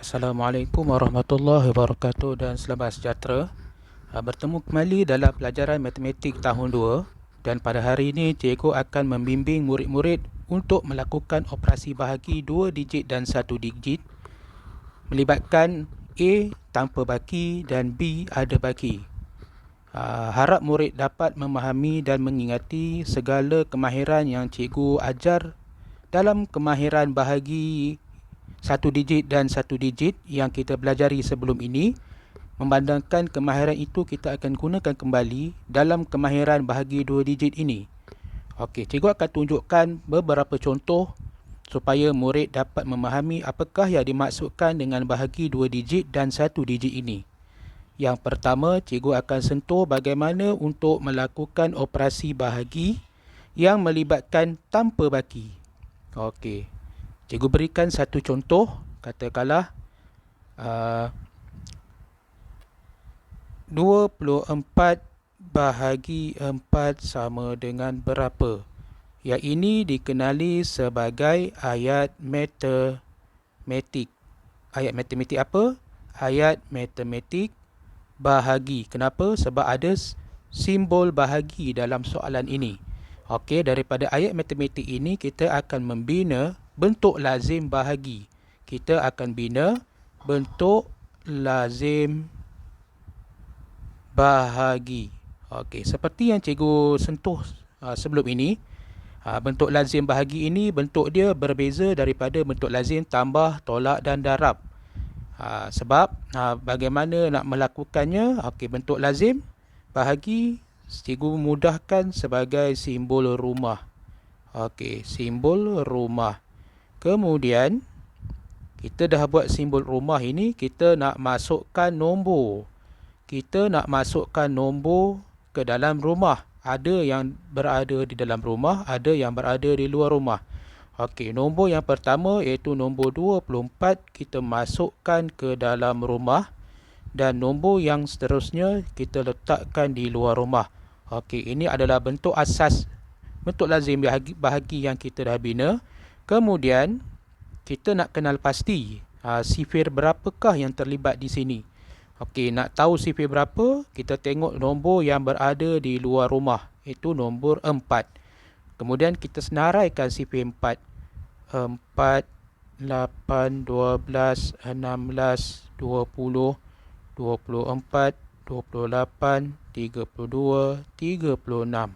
Assalamualaikum warahmatullahi wabarakatuh dan selamat sejahtera. Bertemu kembali dalam pelajaran matematik tahun 2 dan pada hari ini cikgu akan membimbing murid-murid untuk melakukan operasi bahagi 2 digit dan 1 digit melibatkan A tanpa baki dan B ada baki. Harap murid dapat memahami dan mengingati segala kemahiran yang cikgu ajar dalam kemahiran bahagi 1 digit dan 1 digit yang kita belajari sebelum ini. Memandangkan kemahiran itu kita akan gunakan kembali dalam kemahiran bahagi 2 digit ini. Okey, cikgu akan tunjukkan beberapa contoh supaya murid dapat memahami apakah yang dimaksudkan dengan bahagi 2 digit dan 1 digit ini. Yang pertama, cikgu akan sentuh bagaimana untuk melakukan operasi bahagi yang melibatkan tanpa baki. Okey, cikgu berikan satu contoh, katakanlah 24 bahagi 4 sama dengan berapa? Yang ini dikenali sebagai ayat matematik. Ayat matematik apa? Ayat matematik bahagi. Kenapa? Sebab ada simbol bahagi dalam soalan ini. Okey, daripada ayat matematik ini kita akan membina bentuk lazim bahagi. Kita akan bina bentuk lazim bahagi. Okey, seperti yang cikgu sentuh sebelum ini, bentuk lazim bahagi ini bentuk dia berbeza daripada bentuk lazim tambah, tolak dan darab. Sebab bagaimana nak melakukannya? Okey, bentuk lazim bahagi cikgu mudahkan sebagai simbol rumah. Okey, simbol rumah. Kemudian kita dah buat simbol rumah ini, kita nak masukkan nombor. Kita nak masukkan nombor ke dalam rumah. Ada yang berada di dalam rumah, ada yang berada di luar rumah. Okey, nombor yang pertama iaitu nombor 24 kita masukkan ke dalam rumah dan nombor yang seterusnya kita letakkan di luar rumah. Okey, ini adalah bentuk asas, bentuk lazim bahagi yang kita dah bina. Kemudian kita nak kenal pasti sifir berapakah yang terlibat di sini. Okey, nak tahu sifir berapa, kita tengok nombor yang berada di luar rumah, iaitu nombor 4. Kemudian kita senaraikan sifir 4. 4, 8, 12, 16, 20, 24, 28, 32, 36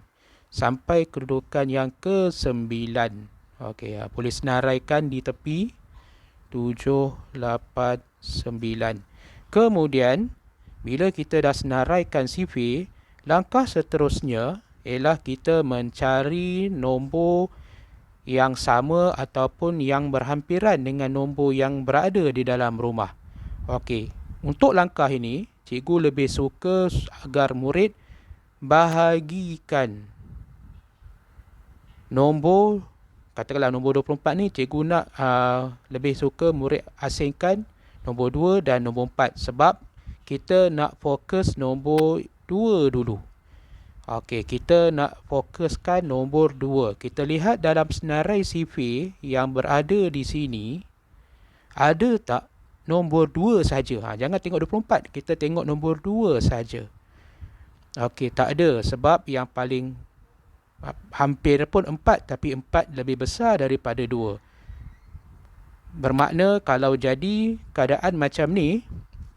sampai kedudukan yang ke-9. Okey, boleh senaraikan di tepi 7, 8, 9. Kemudian, bila kita dah senaraikan sifir, langkah seterusnya ialah kita mencari nombor yang sama ataupun yang berhampiran dengan nombor yang berada di dalam rumah. Okey, untuk langkah ini, cikgu lebih suka agar murid bahagikan nombor, katakanlah nombor 24 ni, cikgu nak lebih suka murid asingkan nombor 2 dan nombor 4 sebab kita nak fokus nombor 2 dulu. Okey, kita nak fokuskan nombor 2. Kita lihat dalam senarai sifir yang berada di sini, ada tak nombor 2 saja? Jangan tengok 24, kita tengok nombor 2 saja. Okey, tak ada sebab yang paling hampir pun 4, tapi 4 lebih besar daripada 2. Bermakna kalau jadi keadaan macam ni,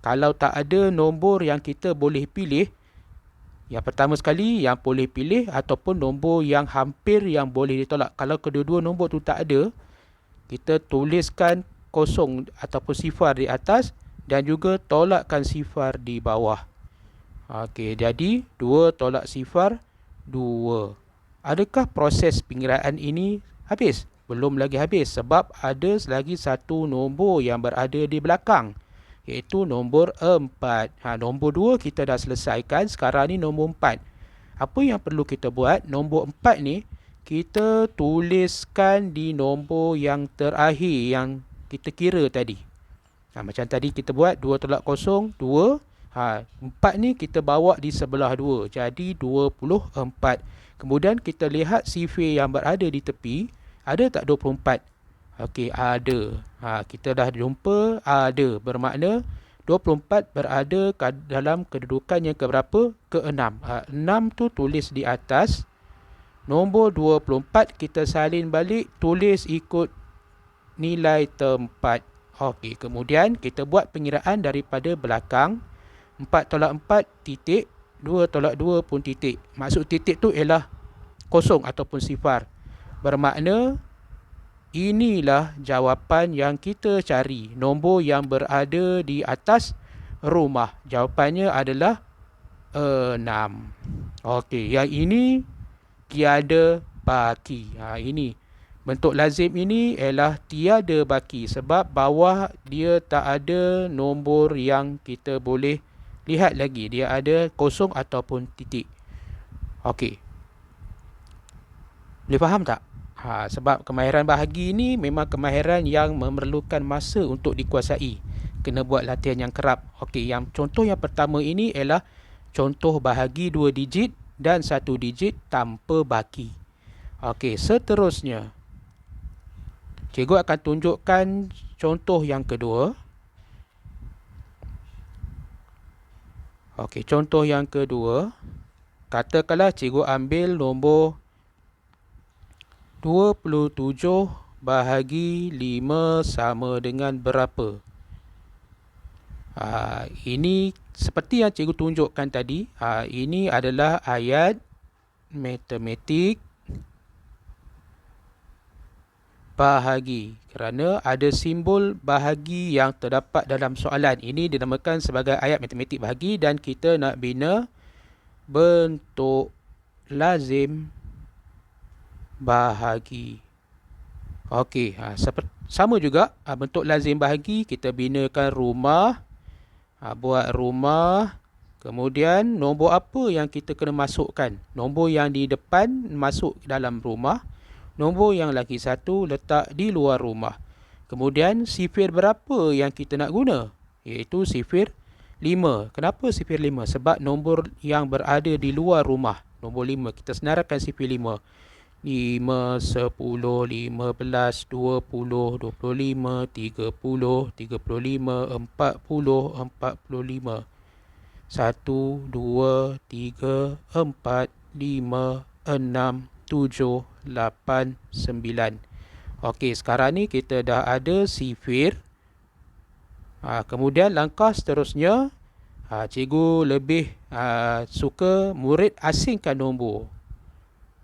kalau tak ada nombor yang kita boleh pilih, yang pertama sekali yang boleh pilih ataupun nombor yang hampir yang boleh ditolak. Kalau kedua-dua nombor tu tak ada, kita tuliskan kosong ataupun sifar di atas dan juga tolakkan sifar di bawah. Okey, jadi 2 tolak sifar 2. Adakah proses pengiraan ini habis? Belum lagi habis sebab ada lagi satu nombor yang berada di belakang, iaitu nombor 4. Nombor 2 kita dah selesaikan, sekarang ni nombor 4. Apa yang perlu kita buat? Nombor 4 ni kita tuliskan di nombor yang terakhir yang kita kira tadi. Macam tadi kita buat 2 tolak kosong 2. 4 ni kita bawa di sebelah 2, jadi 24. Kemudian kita lihat sifir yang berada di tepi, ada tak 24? Okey, ada. Kita dah jumpa ada. Bermakna 24 berada dalam kedudukan yang keberapa? Ke-6. 6 tu tulis di atas. Nombor 24 kita salin balik, tulis ikut nilai tempat. Okey, kemudian kita buat pengiraan daripada belakang. 4 tolak 4 titik, 2 tolak 2 pun titik. Maksud titik tu ialah kosong ataupun sifar. Bermakna inilah jawapan yang kita cari. Nombor yang berada di atas rumah. Jawapannya adalah 6. Okey, yang ini tiada baki. Ini bentuk lazim ini ialah tiada baki sebab bawah dia tak ada nombor yang kita boleh lihat lagi. Dia ada kosong ataupun titik. Okey. Boleh faham tak? Sebab kemahiran bahagi ini memang kemahiran yang memerlukan masa untuk dikuasai. Kena buat latihan yang kerap. Okey, yang contoh yang pertama ini ialah contoh bahagi 2 digit dan 1 digit tanpa baki. Okey, seterusnya cikgu akan tunjukkan contoh yang kedua. Okey, contoh yang kedua. Katakanlah cikgu ambil nombor 27 bahagi 5 sama dengan berapa? Ini seperti yang cikgu tunjukkan tadi. Ini adalah ayat matematik bahagi. Kerana ada simbol bahagi yang terdapat dalam soalan. Ini dinamakan sebagai ayat matematik bahagi dan kita nak bina bentuk lazim bahagi. Okey, sama juga bentuk lazim bahagi kita binakan rumah. Buat rumah. Kemudian nombor apa yang kita kena masukkan? Nombor yang di depan masuk dalam rumah. Nombor yang lagi satu letak di luar rumah. Kemudian sifir berapa yang kita nak guna? Iaitu sifir 5. Kenapa sifir 5? Sebab nombor yang berada di luar rumah. Nombor 5. Kita senaraikan sifir 5. 5, 10, 15, 20, 25, 30, 35, 40, 45. 1, 2, 3, 4, 5, 6, 7, 8, 9. Okey, sekarang ni kita dah ada sifir. Kemudian langkah seterusnya, cikgu lebih suka murid asingkan nombor.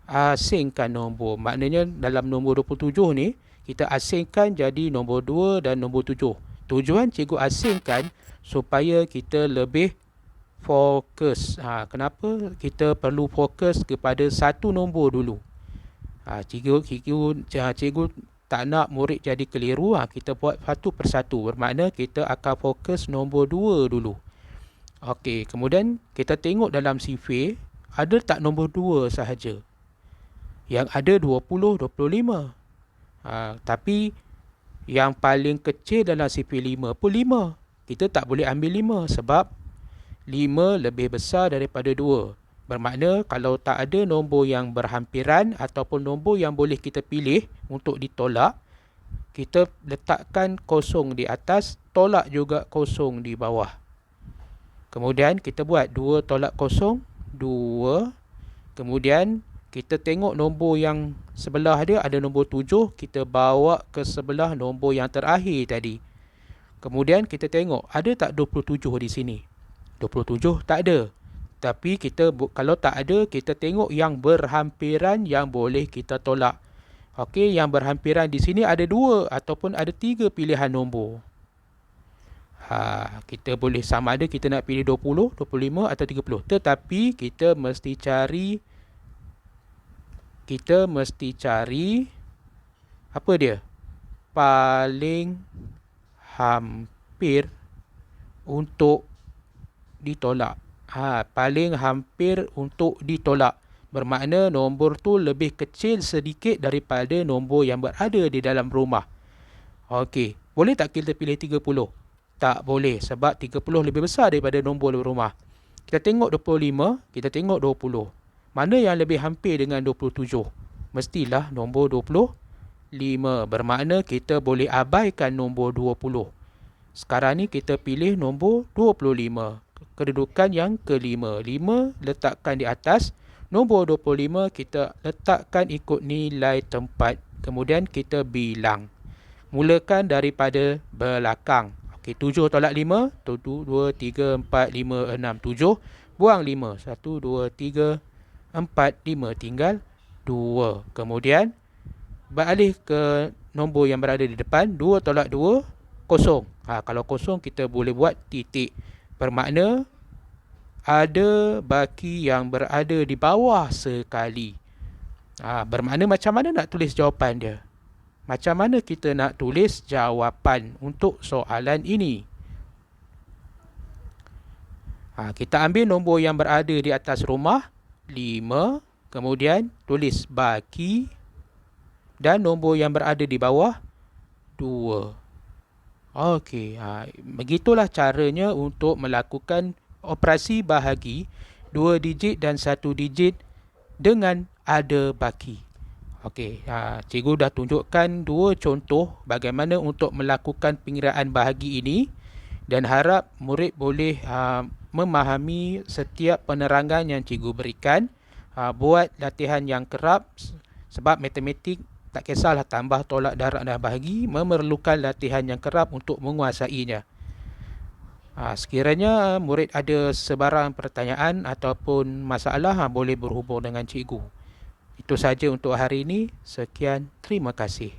Asingkan nombor. Maknanya dalam nombor 27 ni, kita asingkan jadi nombor 2 dan nombor 7. Tujuan cikgu asingkan supaya kita lebih fokus. Kenapa kita perlu fokus kepada satu nombor dulu? Cikgu tak nak murid jadi keliru. Kita buat satu persatu. Bermakna kita akan fokus nombor 2 dulu. Okey, kemudian kita tengok dalam sifir, ada tak nombor 2 sahaja? Yang ada 20, 25. Tapi yang paling kecil dalam sifir 5 pun 5. Kita tak boleh ambil 5 sebab 5 lebih besar daripada 2. Bermakna kalau tak ada nombor yang berhampiran ataupun nombor yang boleh kita pilih untuk ditolak, kita letakkan kosong di atas, tolak juga kosong di bawah. Kemudian kita buat 2 tolak kosong, 2. Kemudian kita tengok nombor yang sebelah dia ada nombor 7, kita bawa ke sebelah nombor yang terakhir tadi. Kemudian kita tengok ada tak 27 di sini? 27 tak ada. Tapi kalau tak ada, kita tengok yang berhampiran yang boleh kita tolak. Okey, yang berhampiran di sini ada 2 ataupun ada 3 pilihan nombor. Kita boleh sama ada kita nak pilih 20, 25 atau 30. Tetapi kita mesti cari apa dia? Paling hampir untuk ditolak. Paling hampir untuk ditolak. Bermakna nombor tu lebih kecil sedikit daripada nombor yang berada di dalam rumah. Okey, boleh tak kita pilih 30? Tak boleh sebab 30 lebih besar daripada nombor rumah. Kita tengok 25, kita tengok 20. Mana yang lebih hampir dengan 27? Mestilah nombor 25. 5. Bermakna kita boleh abaikan nombor 20. Sekarang ni kita pilih nombor 25. Kedudukan yang kelima. 5 letakkan di atas. Nombor 25 kita letakkan ikut nilai tempat. Kemudian kita bilang. Mulakan daripada belakang. Okey, 7 tolak 5. 1, 2, 3, 4, 5, 6, 7. Buang 5. 1, 2, 3, 4, 5. Tinggal 2. Kemudian beralih ke nombor yang berada di depan. 2 tolak 2, kosong. Kalau kosong kita boleh buat titik. Bermakna ada baki yang berada di bawah sekali. Bermakna macam mana nak tulis jawapan dia? Macam mana kita nak tulis jawapan untuk soalan ini? Kita ambil nombor yang berada di atas rumah, 5. Kemudian tulis baki. Dan nombor yang berada di bawah, 2. Okey, begitulah caranya untuk melakukan operasi bahagi 2 digit dan 1 digit dengan ada baki. Okey, cikgu dah tunjukkan 2 contoh bagaimana untuk melakukan pengiraan bahagi ini dan harap murid boleh memahami setiap penerangan yang cikgu berikan. Buat latihan yang kerap sebab matematik tak kisahlah tambah, tolak, darab dan bahagi memerlukan latihan yang kerap untuk menguasainya. Sekiranya murid ada sebarang pertanyaan ataupun masalah, boleh berhubung dengan cikgu. Itu saja untuk hari ini. Sekian, terima kasih.